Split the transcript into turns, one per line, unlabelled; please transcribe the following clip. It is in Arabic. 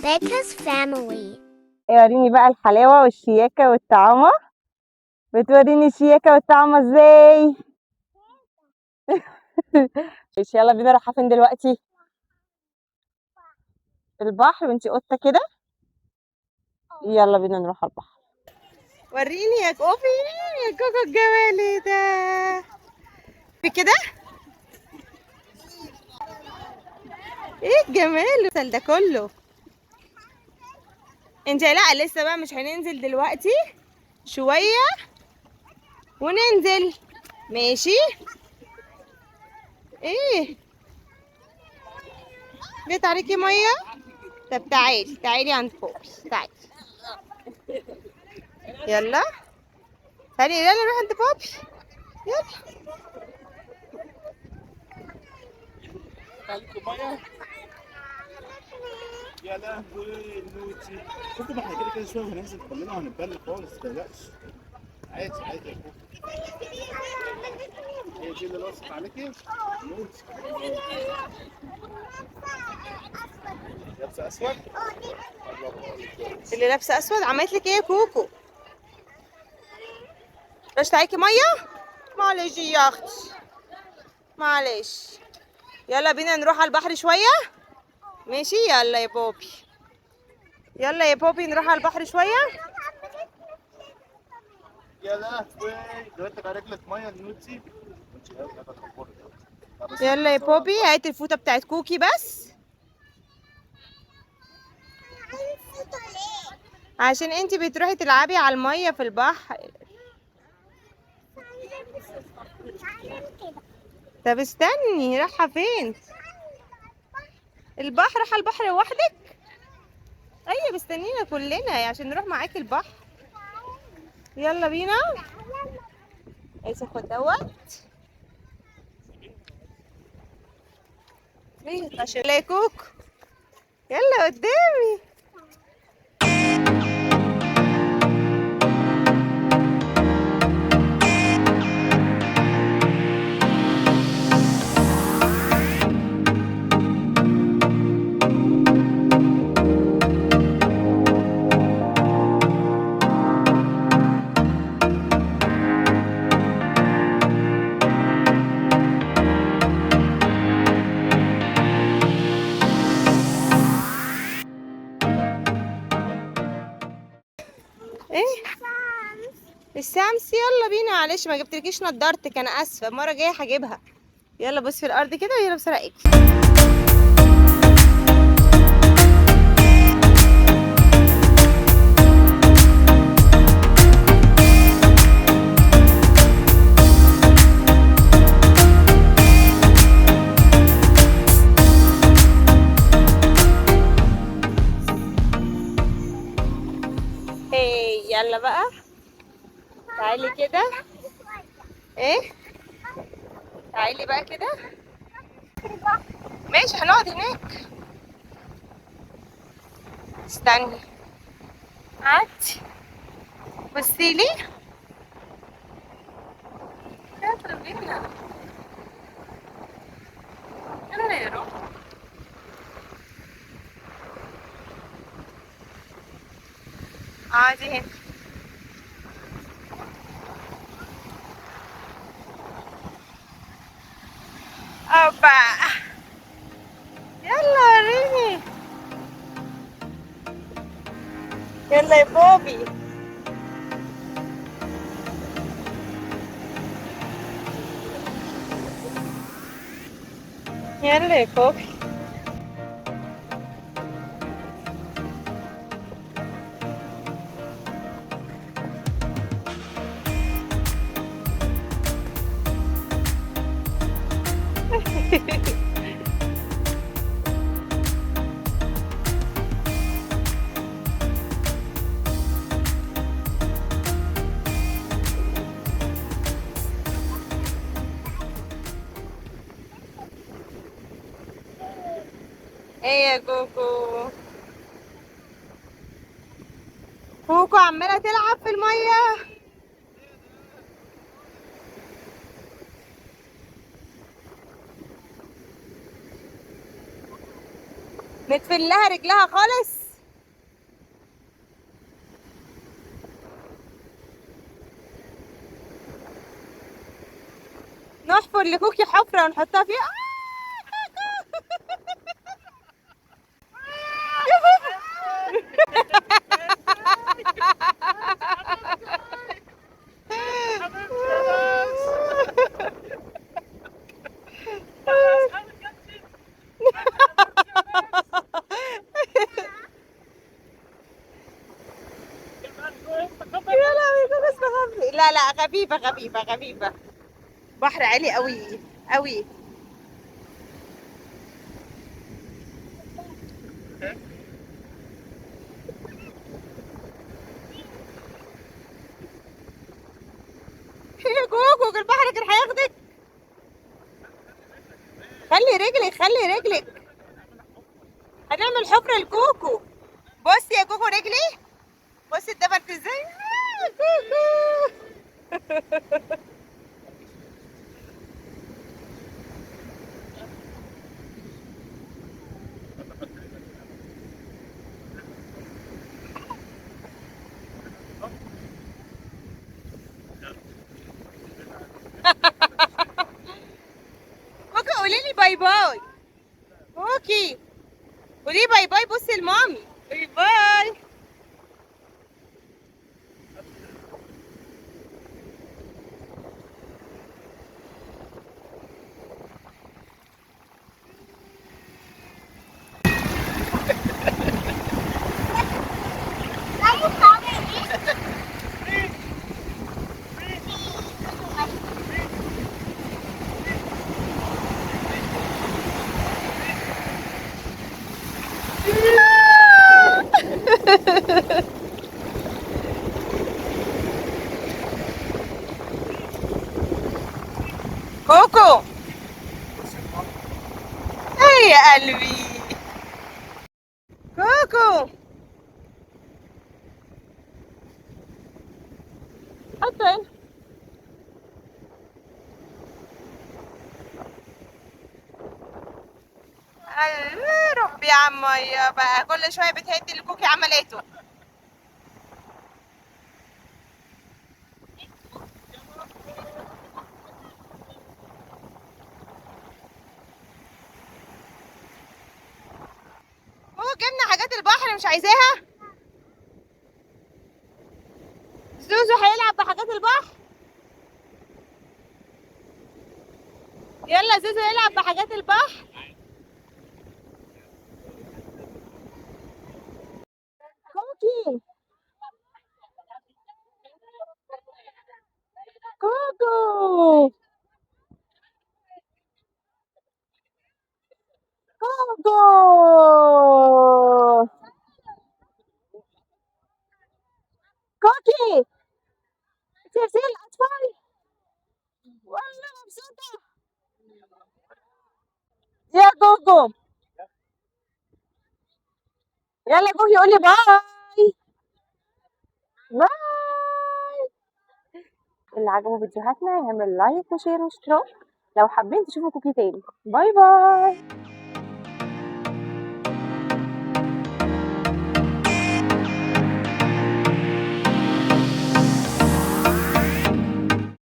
Becca's family.
وريني بقى الحلاوة والشياكة والطعامة. بتوريني الشياكة والطعامة ازاي؟ ماشي، يلا بينا. رايحة فين دلوقتي؟ البحر. وانتي قطة كده. يلا بينا نروح على البحر. وريني يا كوفي، يا كوكو الجمالي ده. في كده ايه الجمال ده كله؟ انت لا لسه بقى مش هننزل دلوقتي، شوية وننزل. ماشي. ايه جيت عليكي مية؟ طب تعالي عند بوبي، تعالي. يلا تعالي، يلا نروح عند بوبي. يلا.
عليكم ميه. يا لهوي نوتي. شفتوا ما احنا كده كده شويه وهننزل كلنا وهنتبل خالص، ما تقلقش. عادي عادي يا كوكو. هي دي اللي ناقصت عليكي؟ نوتي. لابسه اسود؟
اللي لابسه اسود عملت لك ايه يا كوكو؟ رشت عليكي ميه؟ معلش يا اختي، معلش. يلا بينا نروح على البحر شويه. ماشي يلا يا بوبي، يلا يا بوبي نروح على البحر شويه.
يا لهوي دلوقتي على رجلك ميه نوتي.
يلا يا بوبي، هات الفوطه بتاعت كوكي بس، عشان انتي بتروحي تلعبي على الميه في البحر. طب استني، رايحه فين؟ البحر؟ رايحه البحر لوحدك؟ ايوه مستنينا كلنا عشان نروح معاكي البحر. يلا بينا. عايزه اخد دوت. ليه عشان لا كوكو. يلا قدامي. ايه الشمس؟ يلا بينا. معلش ما جبتلكيش نضارتك، انا اسفه، المره الجايه هجيبها. يلا بص في الارض كده ويلا بسرعه. ايه يلا بقى، تعالي كده. ايه تعالي بقى كده. ماشي هنقعد هناك. استني، قعدتي بصيلي. يلا بينا، يلا يا روح. قعدي هنا. اوبا. يلا وريني. يلا يا بوبي. يلا يا بوبي. ايه يا كوكو؟ كوكو عمالة تلعب في المية. متفلها رجلها خالص. نعمل لكوكي حفرة ونحطها فيها. يا لهوي كوكو استخبي. لا لا، خفيفة خفيفة خفيفة. بحر عالي قوي قوي. يا كوكو البحر كان هياخدك. خلي رجلك خلي رجلك. هنعمل حفرة لكوكو. بصي يا كوكو رجلي. بصي اتدفنت ازاي. كوكو. كوكو قولي لي باي باي. كوكي قولي باي باي. بصي لمامي. باي باي. كوكو. اي يا قلبي. كوكو. حتى هنا. ربي يا عم ميه بقى كل شويه بتهدي اللي كوكي عملته. هو جبنا حاجات البحر مش عايزاها. زوزو هيلعب بحاجات البحر. يلا زوزو يلعب بحاجات البحر. كوكي. كوكو. كوكو. كوكي. انت زي الاطفال. والله مبسوطه. يا كوكو. يلا كوكي قولي باي. باي. اللي عجبه فيديوهاتنا يعمل لايك وشير واشتراك. لو حابين تشوفوا كوكي تاني. باي باي.